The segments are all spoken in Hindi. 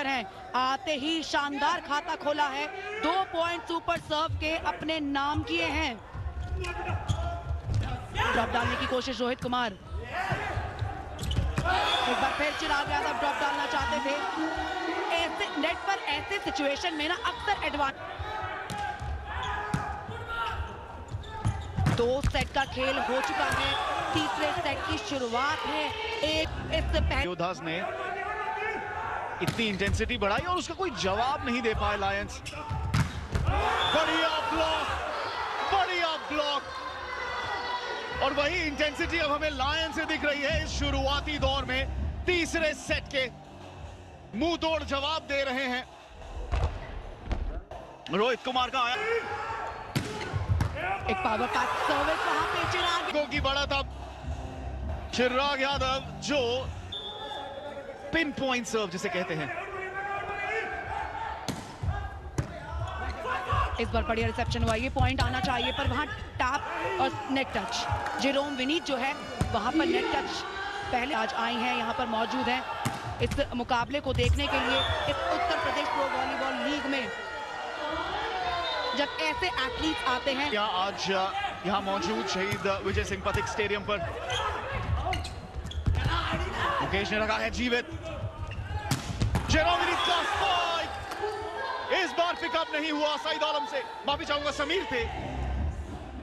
हैं, आते ही शानदार खाता खोला है, 2 पॉइंट सुपर सर्व के अपने नाम किए हैं। ड्रॉप डालने की कोशिश रोहित कुमार, एक बार फिर चिराग यादव ड्रॉप डालना चाहते थे। ऐसे नेट पर ऐसे सिचुएशन में ना अक्सर एडवांटेज। 2 सेट का खेल हो चुका है, तीसरे सेट की शुरुआत है। एक इससे पहले योद्धास ने इतनी इंटेंसिटी बढ़ाई और उसका कोई जवाब नहीं दे पाए लायंस। बढ़िया ब्लॉक और वही इंटेंसिटी अब हमें लायंस से दिख रही है इस शुरुआती दौर में। तीसरे सेट के मुंह तोड़ जवाब दे रहे हैं। रोहित कुमार का आया एक पावर पैक सर्विस, वहां पे चिराग की बढ़त। अब चिराग यादव जो पिन पॉइंट सर्व जिसे कहते हैं। इस बार बढ़िया रिसेप्शन हुआ, ये पॉइंट आना चाहिए पर वहां टैप और नेट टच। जेरोम विनीत जो है वहां पर नेट टच पहले आज आई हैं, यहां पर मौजूद हैं इस मुकाबले को देखने के लिए। इस Uttar Pradesh pro volleyball league में जब ऐसे एथलीट्स आते हैं। आज यहाँ मौजूद शहीद विजय सिंह पथिक स्टेडियम पर मुकेश ने रखा है जीवित। जेरोम विनीत का स्पाइक इस बार पिकअप नहीं हुआ। सईद आलम से माफी चाहूंगा, समीर थे,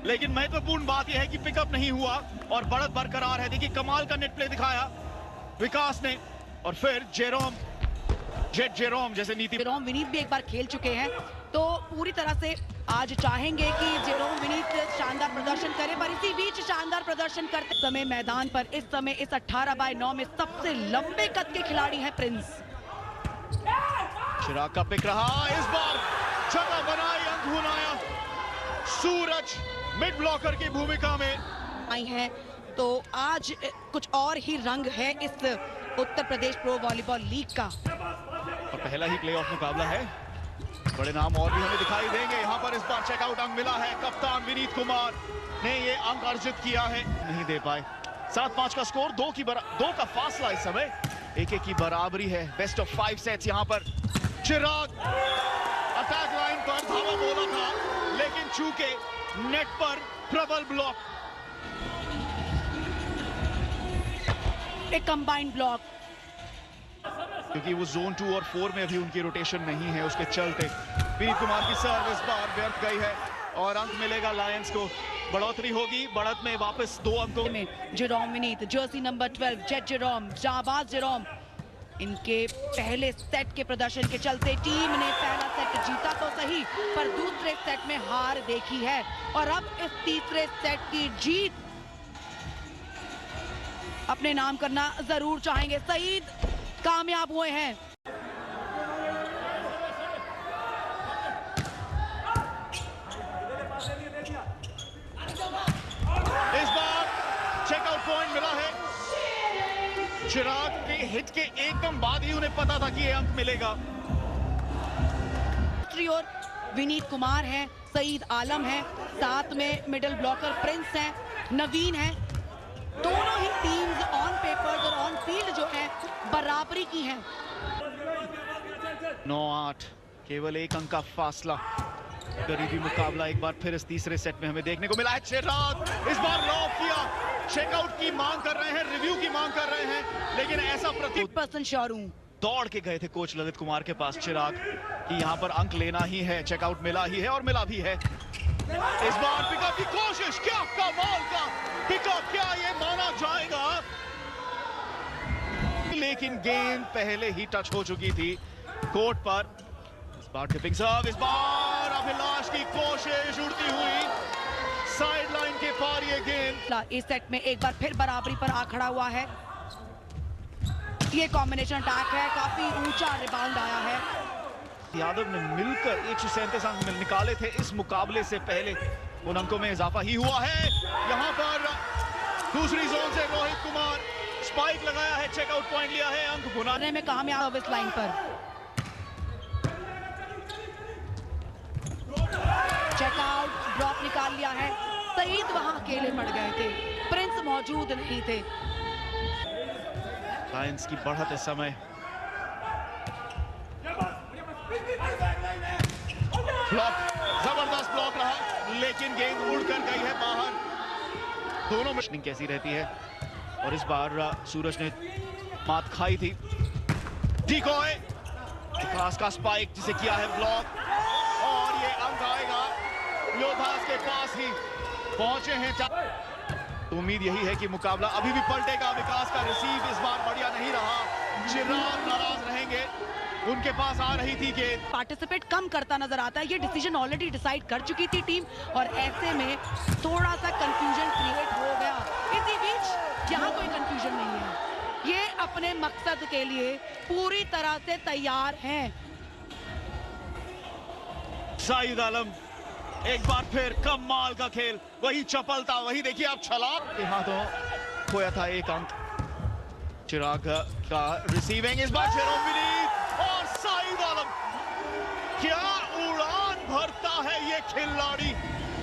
लेकिन महत्वपूर्ण बात यह है कि पिकअप नहीं हुआ और बढ़त बरकरार है। देखिए कमाल का नेट प्ले दिखाया विकास ने और फिर जेरोम जैसे नीति। जेरोम विनीत भी एक बार खेल चुके हैं तो पूरी तरह से आज चाहेंगे कि जेरोम विनीत शानदार प्रदर्शन करे, पर इसी बीच शानदार प्रदर्शन करते समय मैदान पर इस समय इस 18/9 में सबसे लंबे कद के खिलाड़ी हैं प्रिंस। चिराग का पिक रहा, इस बार जगह बनाई, अंक भुनाया। सूरज मिड ब्लॉकर की भूमिका में आई हैं तो आज कुछ और ही रंग है इस Uttar Pradesh pro volleyball league का। और पहला ही प्लेऑफ मुकाबला है, बड़े नाम और भी हमें दिखाई देंगे। यहाँ पर इस बार चेकआउट अंक मिला है, कप्तान विनीत कुमार ने ये अंक अर्जित किया है, नहीं दे पाए। 7-5 का स्कोर, 2 का फासला इस समय, 1-1 की बराबरी है। बेस्ट ऑफ 5 सेट्स यहाँ पर। चिराग अटैक लाइन पर धावा बोला था, लेकिन चूंकि नेट पर प्रबल ब्लॉक। एक कंबाइंड ब्लॉक, क्योंकि वो जोन 2 और 4 में अभी उनकी रोटेशन नहीं है, उसके चलते विनीत कुमार की सर्व इस बार व्यर्थ गई है और अंक मिलेगा लायंस को। बढ़ोतरी होगी, बढ़त में वापस 2 अंकों में। Jerome Vinith jersey number 12 jet Jerome, जाबाज जेरोम, इनके पहले सेट के प्रदर्शन के चलते टीम ने पहला सेट जीता तो सही, पर दूसरे सेट में हार देखी है और अब इस तीसरे सेट की जीत अपने नाम करना जरूर चाहेंगे। सईद कामयाब हुए हैं। इस बार चेकआउट पॉइंट मिला है। चिराग के हिट के एकदम बाद ही उन्हें पता था कि ये अंक मिलेगा। दूसरी ओर विनीत कुमार हैं, सईद आलम हैं, साथ में मिडिल ब्लॉकर प्रिंस हैं, नवीन हैं। दोनों ही टीम्स ऑन पेपर्स और ऑन फील्ड जो है बराबरी की हैं। 9-8, केवल 1 अंक का फासला। करीबी मुकाबला एक बार फिर इस तीसरे सेट में हमें देखने को मिला है। चिराग इस बार लॉक किया, चेकआउट की मांग कर रहे हैं, रिव्यू की मांग कर रहे हैं, लेकिन ऐसा 100% श्योर हूं। दौड़ के गए थे कोच ललित कुमार के पास चिराग कि यहां पर अंक लेना ही है, चेकआउट मिला ही है और मिला भी है। इस बार पिकअप की कोशिश, क्या कमाल का पिकअप, क्या ये माना जाएगा? लेकिन गेंद पहले ही टच हो चुकी थी कोर्ट पर। इस बार टिपिंग सर्व, इस बार अभिलाष की कोशिश, उड़ती हुई साइड लाइन के पार ये गेंद। इस सेट में एक बार फिर बराबरी पर आ खड़ा हुआ है। ये कॉम्बिनेशन अटैक है, काफी ऊंचा रिबाउंड आया है। यादव ने मिलकर 137 अंक निकाले थे इस मुकाबले से पहले, उन अंकों में इजाफा ही हुआ है। यहां पर दूसरी जोन से रोहित कुमार स्पाइक लगाया है, चेकआउट पॉइंट लिया है, अंक बुनाने में कामयाब इस लाइन पर। चेकआउट ड्रॉप निकाल लिया है, सईद वहां अकेले पड़ गए थे, प्रिंस मौजूद नहीं थे। लायंस की बढ़त इस समय ब्लॉक, जबरदस्त ब्लॉक रहा, लेकिन गेंद उड़कर गई है बाहर। दोनों में कैसी रहती है, और इस बार सूरज ने मात खाई थी। डिकॉय, विकास का स्पाइक जिसे किया है ब्लॉक, और ये अंक आएगा। योद्धास के पास ही पहुंचे हैं। तो उम्मीद यही है कि मुकाबला अभी भी पलटेगा। विकास का रिसीव इस बार बढ़िया नहीं रहा, चिराग नाराज रहेंगे, उनके पास आ रही थी गेंद। पार्टिसिपेट कम करता नजर आता है, ये डिसीजन ऑलरेडी डिसाइड कर चुकी थी टीम, और ऐसे में थोड़ा सा कंफ्यूजन क्रिएट हो गया। इसी बीच यहाँ कोई कंफ्यूजन नहीं है, ये अपने मकसद के लिए पूरी तरह से तैयार हैं। शाहिद आलम एक बार फिर कमाल का खेल, वही चपलता, वही देखिए आप छलांग के हाथों खोया था एक अंक। चिराग का रिसीविंग, इस बार जेरोम विनीत और शाहिद आलम। क्या उड़ान भरता है ये खिलाड़ी,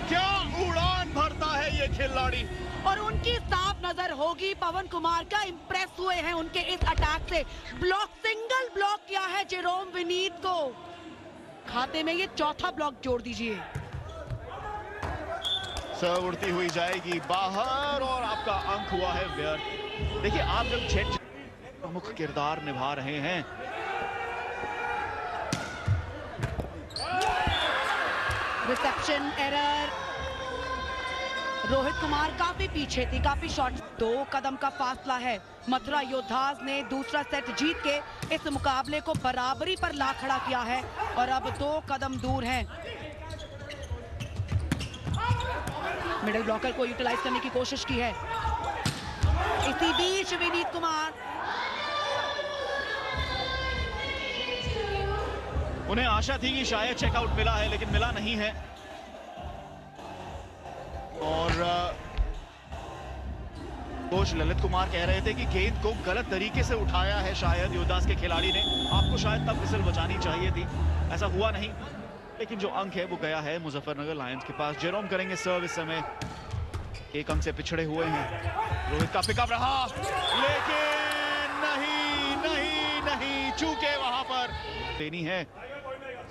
क्या उड़ान भरता है ये खिलाड़ी। और उनकी साफ नजर होगी पवन कुमार का, इंप्रेस हुए हैं उनके इस अटैक से। ब्लॉक, सिंगल ब्लॉक किया है जेरोम विनीत को, खाते में ये चौथा ब्लॉक जोड़ दीजिए। सर्व उड़ती हुई जाएगी बाहर, और आपका अंक हुआ है व्यर्थ। देखिए आप जब जेट प्रमुख किरदार निभा रहे हैं, रिसेप्शन एरर, रोहित कुमार काफी पीछे थी, काफी शॉट। 2 कदम का फासला है। मथुरा योद्धास ने दूसरा सेट जीत के इस मुकाबले को बराबरी पर ला खड़ा किया है, और अब 2 कदम दूर हैं। मिडिल ब्लॉकर को यूटिलाइज करने की कोशिश की है। इसी बीच विनीत कुमार, उन्हें आशा थी कि शायद चेकआउट मिला है, लेकिन मिला नहीं है। और कोच ललित कुमार कह रहे थे कि गेंद को गलत तरीके से उठाया है शायद योद्धास के खिलाड़ी ने, आपको शायद तब विसल बचानी चाहिए थी, ऐसा हुआ नहीं। लेकिन जो अंक है वो गया है मुजफ्फरनगर लायंस के पास। जेरोम करेंगे सर्व, इस समय 1 अंक से पिछड़े हुए हैं। रोहित का पिकअप रहा, लेकिन नहीं नहीं नहीं, चूके वहां पर देनी है।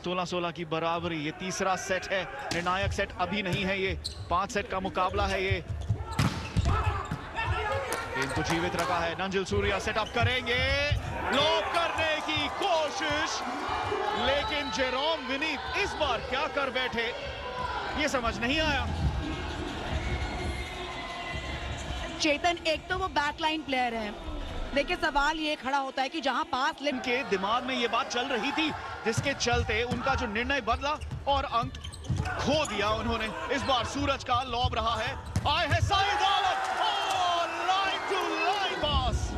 16-16 की बराबरी, ये तीसरा सेट है, निर्णायक सेट अभी नहीं है, ये 5 सेट का मुकाबला है। ये इनको जीवित रखा है। नंजिल सूर्या सेटअप करेंगे, लॉक करने की कोशिश, लेकिन जेरोम विनीत इस बार क्या कर बैठे ये समझ नहीं आया। चेतन, एक तो वो बैकलाइन प्लेयर है, देखिए सवाल ये खड़ा होता है कि जहां पास के दिमाग में ये बात चल रही थी, जिसके चलते उनका जो निर्णय बदला और अंक खो दिया उन्होंने। इस बार सूरज का लॉब रहा है, आए हैं Shahid Alam, line to line pass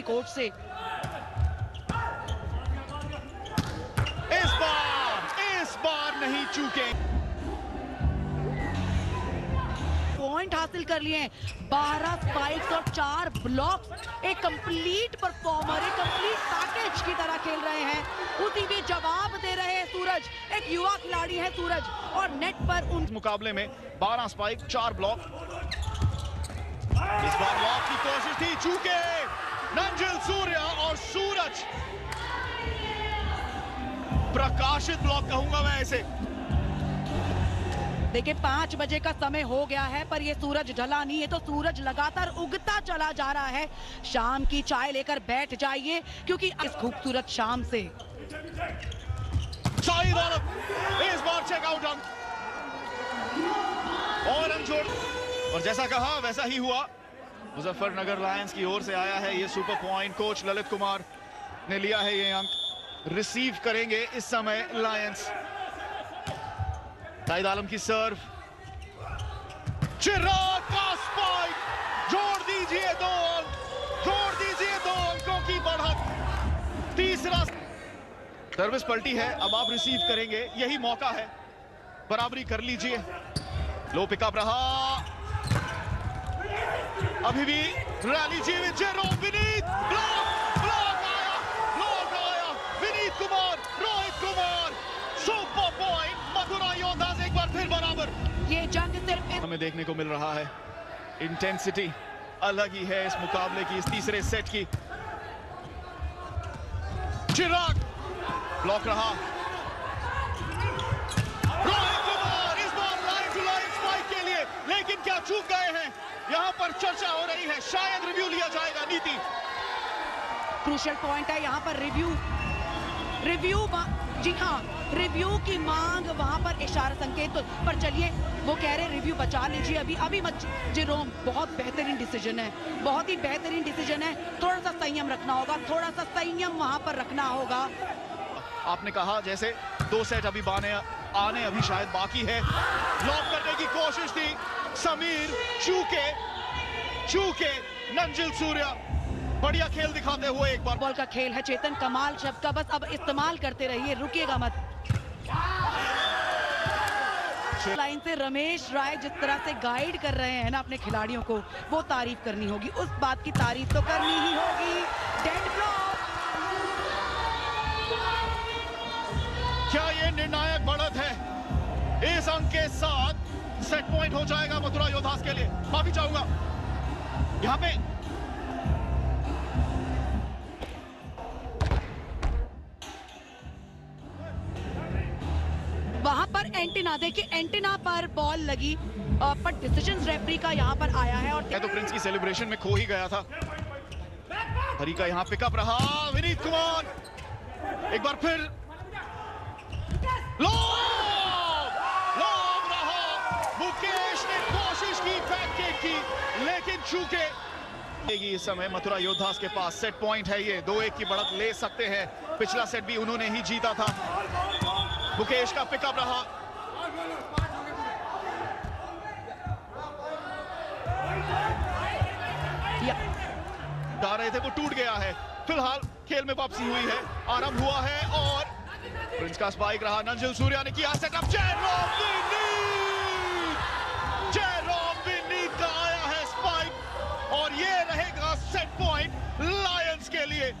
coach से। इस बार नहीं चूके, पॉइंट हासिल कर लिए हैं। 12 स्पाइक्स और 4 ब्लॉक्स, एक कंप्लीट परफॉर्मर, एक कंप्लीट पैकेज की तरह खेल रहे हैं। उसी भी जवाब दे रहे हैं सूरज, एक युवा खिलाड़ी है सूरज, और नेट पर उन मुकाबले में 12 स्पाइक 4 ब्लॉक। इस बार ब्लॉक की कोशिश थी, चूके नंजिल सूर्या और सूरज, प्रकाशित ब्लॉक कहूंगा मैं ऐसे। देखिए 5 बजे का समय हो गया है, पर ये सूरज ढला नहीं है, तो सूरज लगातार उगता चला जा रहा है। शाम की चाय लेकर बैठ जाइए, क्योंकि इस खूबसूरत शाम से शाहिद आलम इस बार चेकआउट अंक, और हम छोड़, और जैसा कहा वैसा ही हुआ। मुजफ्फरनगर लायंस की ओर से आया है ये super point, coach Lalit Kumar ने लिया है ये अंक। रिसीव करेंगे इस समय लायंस। शाहिद आलम की सर्व, चिराग का स्पाइक, जोड़ दीजिए 2 अंक, जोड़ दीजिए 2 अंकों की बढ़त। तीसरा सर्विस पलटी है, अब आप रिसीव करेंगे, यही मौका है, बराबरी कर लीजिए। लो पिकअप रहा, अभी भी रैली जीवित, जेरोम विनीत, ब्लॉक आया, विनीत कुमार, रोहित कुमार, सुपर पॉइंट, मथुरा योद्धास एक बार फिर बराबर। ये जंग सिर्फ हमें देखने को मिल रहा है, इंटेंसिटी अलग ही है इस मुकाबले की, इस तीसरे सेट की। चिराग ब्लॉक रहा। रोहित कुमार इस बार लाइन टू लाइन स्पाइक के लिए, लेकिन क्या चूक गए हैं? यहां पर चर्चा हो रही है, शायद रिव्यू लिया जाएगा। नीति क्रूशियल पॉइंट है यहाँ पर रिव्यू जी हाँ, रिव्यू की मांग वहां पर इशारा संकेत पर। चलिए, वो कह रहे रिव्यू बचा लीजिए अभी मत। जेरोम, बहुत बेहतरीन डिसीजन है, बहुत ही बेहतरीन डिसीजन है। थोड़ा सा संयम रखना होगा, थोड़ा सा संयम वहां पर रखना होगा। आपने कहा जैसे 2 सेट अभी आने अभी शायद बाकी है। लॉक करने की कोशिश थी, समीर चूके नंजिल सूर्या बढ़िया खेल दिखाते हुए एक बार। बॉल का खेल है चेतन, कमाल शब्द का बस अब इस्तेमाल करते रहिए, रुकिएगा मत। लाइन से रमेश राय जिस तरह से गाइड कर रहे हैं ना अपने खिलाड़ियों को, वो तारीफ करनी होगी, उस बात की तारीफ तो करनी ही होगी। Dead block. क्या ये निर्णायक बढ़त है? इस अंक के साथ सेट पॉइंट हो जाएगा मथुरा योद्धास के लिए। माफी चाहूंगा यहां पे। वहां पर एंटीना, देखिए एंटीना पर बॉल लगी, पर डिसीजन रेफरी का यहां पर आया है। और तो प्रिंस की सेलिब्रेशन में खो ही गया था। हरी का यहां पिकअप रहा, विनीत कुमार एक बार फिर लॉब रहा। मुकेश ने कोशिश की पैनकेक की, लेकिन चूके। इस समय मथुरा योद्धास के पास सेट पॉइंट है, ये 2-1 की बढ़त ले सकते हैं। पिछला सेट भी उन्होंने ही जीता था। मुकेश का पिकअप रहा। जा रहे थे, वो टूट गया है। फिलहाल खेल में वापसी हुई है, आरंभ हुआ है और प्रिंस का स्पाइक रहा। नंजिल सूर्या ने किया सेटअप। जेरोम विनीत का आया है स्पाइक और ये रहेगा सेट पॉइंट लायंस के लिए।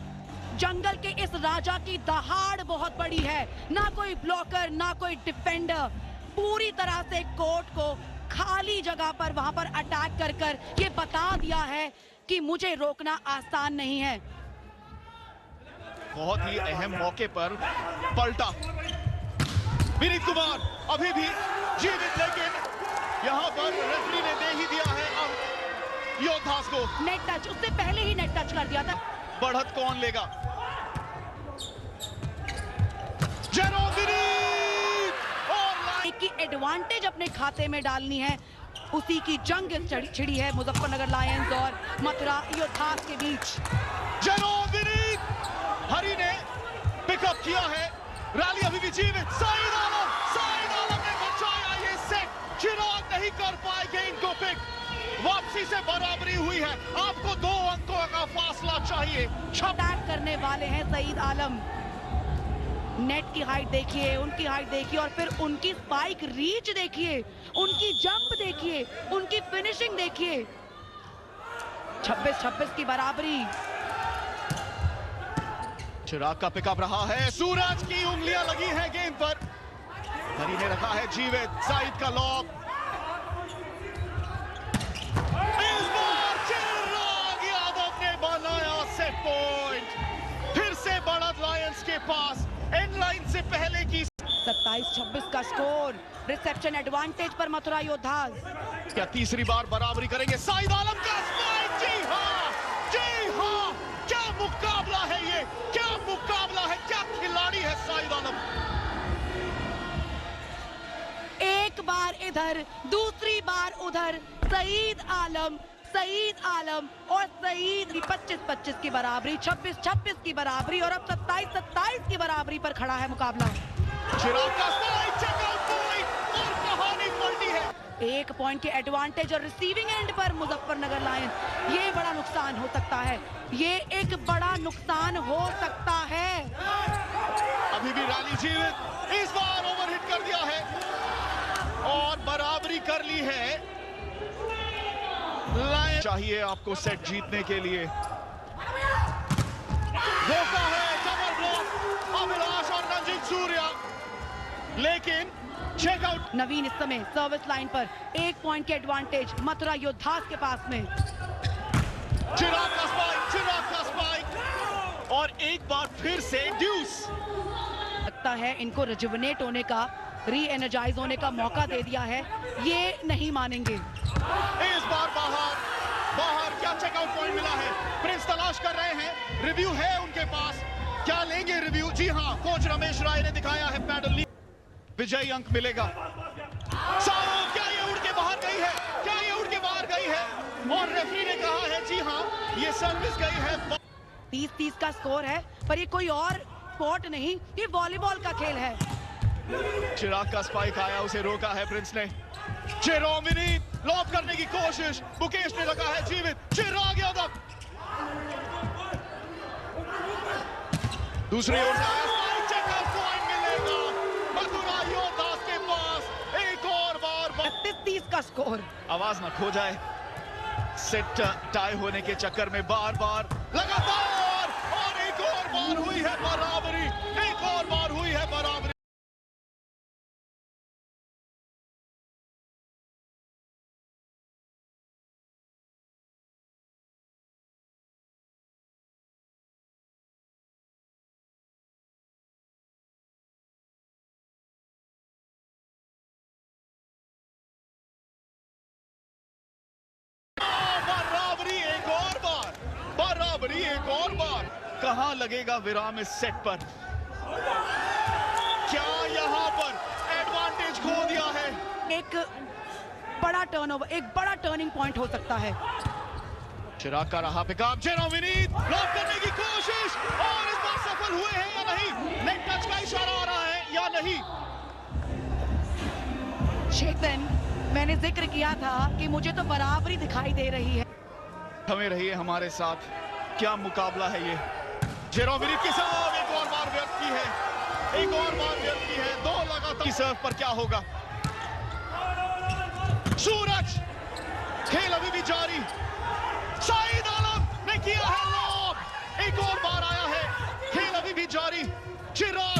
जंगल के इस राजा की दहाड़ बहुत बड़ी है, ना कोई ब्लॉकर ना कोई डिफेंडर, पूरी तरह से कोर्ट को खाली जगह पर वहां पर अटैक कर ये बता दिया है कि मुझे रोकना आसान नहीं है। बहुत ही अहम मौके पर पलटा विनीत कुमार, अभी भी जीवित, लेकिन यहां पर रेफरी ने दे ही दिया है अंक योद्धास को। नेट टच, उससे पहले ही नेट टच कर दिया था। बढ़त कौन लेगा? जेरोम विनीत और एक की एडवांटेज अपने खाते में डालनी है, उसी की जंग छिड़ी है मुजफ्फरनगर लायंस और मथुरा योद्धास के बीच। जेरोम विनीत, हरी ने पिकअप किया है, रैली अभी भी जीवित। साइद आलम ने बचाया ये सेट, चिराग नहीं कर पाएंगे इनको पिक। वापसी से बराबरी हुई है, आपको 2 अंकों का फासला चाहिए। अटैक करने वाले हैं सईद आलम। नेट की हाइट देखिए, उनकी हाइट देखिए और फिर उनकी स्पाइक रीच देखिए, उनकी जंप देखिए, उनकी फिनिशिंग देखिए। 26-26 की बराबरी। चिराग का पिकअप रहा है, सूरज की उंगलियां लगी हैं गेंद पर। हरी ने रखा है जीवित, साइद का लॉक। इस बार चिराग यादव ने बनाया सेट पॉइंट। फिर से बढ़त लायंस के पास, एंड लाइन से पहले की। 27-26 का स्कोर, रिसेप्शन एडवांटेज पर मथुरा योद्धास। क्या तीसरी बार बराबरी करेंगे? साइद आलम का स्पाइक, जी हाँ, क्या मुकाबला है ये, क्या मुकाबला है, क्या खिलाड़ी है साइद आलम। एक बार इधर, दूसरी बार उधर, सईद आलम और सईद की 25-25 की बराबरी, 26-26 की बराबरी और अब 27-27 की बराबरी पर खड़ा है मुकाबला। चिराग का स्पाइक, चेकआउट पॉइंट और कहानी पलटी है। 1 पॉइंट के एडवांटेज और रिसीविंग एंड पर मुजफ्फरनगर लायंस। ये बड़ा नुकसान हो सकता है, ये एक बड़ा नुकसान हो सकता है। अभी भी रैली जीवित, इस बार ओवरहिट कर दिया है और बराबरी कर ली है। चाहिए आपको सेट जीतने के लिए। धोखा है, डबल ब्लॉक अभिलाष और नंजिल सूर्या, लेकिन चेकआउट। नवीन इस समय सर्विस लाइन पर, 1 पॉइंट के एडवांटेज मथुरा योद्धास के पास में। चिराग का स्पाइक, और एक बार फिर से ड्यूस। लगता है इनको रिजुविनेट होने का, री एनर्जाइज होने का मौका दे दिया है, ये नहीं मानेंगे। इस बार बाहर क्या चेकआउट पॉइंट मिला है? प्रिंस तलाश कर रहे हैं, रिव्यू है उनके पास, क्या लेंगे रिव्यू? जी हाँ, कोच रमेश राय ने दिखाया है पैडल, विजयी अंक मिलेगा। क्या ये उड़ के बाहर गई है? क्या ये उड़ के बाहर गई है? और रेफरी ने कहा है जी हाँ, ये सर्विस गई है। 30-30 का स्कोर है, पर ये कोई और स्पोर्ट नहीं, ये वॉलीबॉल का खेल है। चिराग का स्पाइक आया, उसे रोका है प्रिंस ने। जेरोम विनीत लॉब करने की कोशिश, मुकेश ने लगा है जीवित, चिराग यादव दूसरी ओर से आया, स्पाइक, चेकआउट पॉइंट मिलेगा मथुरा योद्धास के पास। एक और बार 30-30 का स्कोर। आवाज ना खो जाए, सेट टाई होने के चक्कर में बार लगातार, और एक और बार हुई है बराबरी, एक और बार हुई है बराबरी। एक और बार कहां लगेगा विराम इस सेट पर? क्या यहां पर एडवांटेज खो दिया है? एक बड़ा टर्नओवर, एक बड़ा टर्निंग पॉइंट हो सकता है। चिराग का रहा पिकअप, जेरोम विनीत ब्लॉक करने की कोशिश, और इस बार सफल हुए हैं या नहीं? नेट टच का इशारा आ रहा है या नहीं? चेतन, मैंने जिक्र किया था कि मुझे तो बराबरी दिखाई दे रही है। हमें रहिए हमारे साथ, क्या मुकाबला है ये। जेरोम विनीत की सर्व एक और बार व्यर्थ की है, एक और बार व्यर्थ की है। दो लगातार सर्व पर क्या होगा? सूरज, खेल अभी भी जारी, शाहिद आलम ने किया है लॉब, एक और बार आया है, खेल अभी भी जारी। चिराग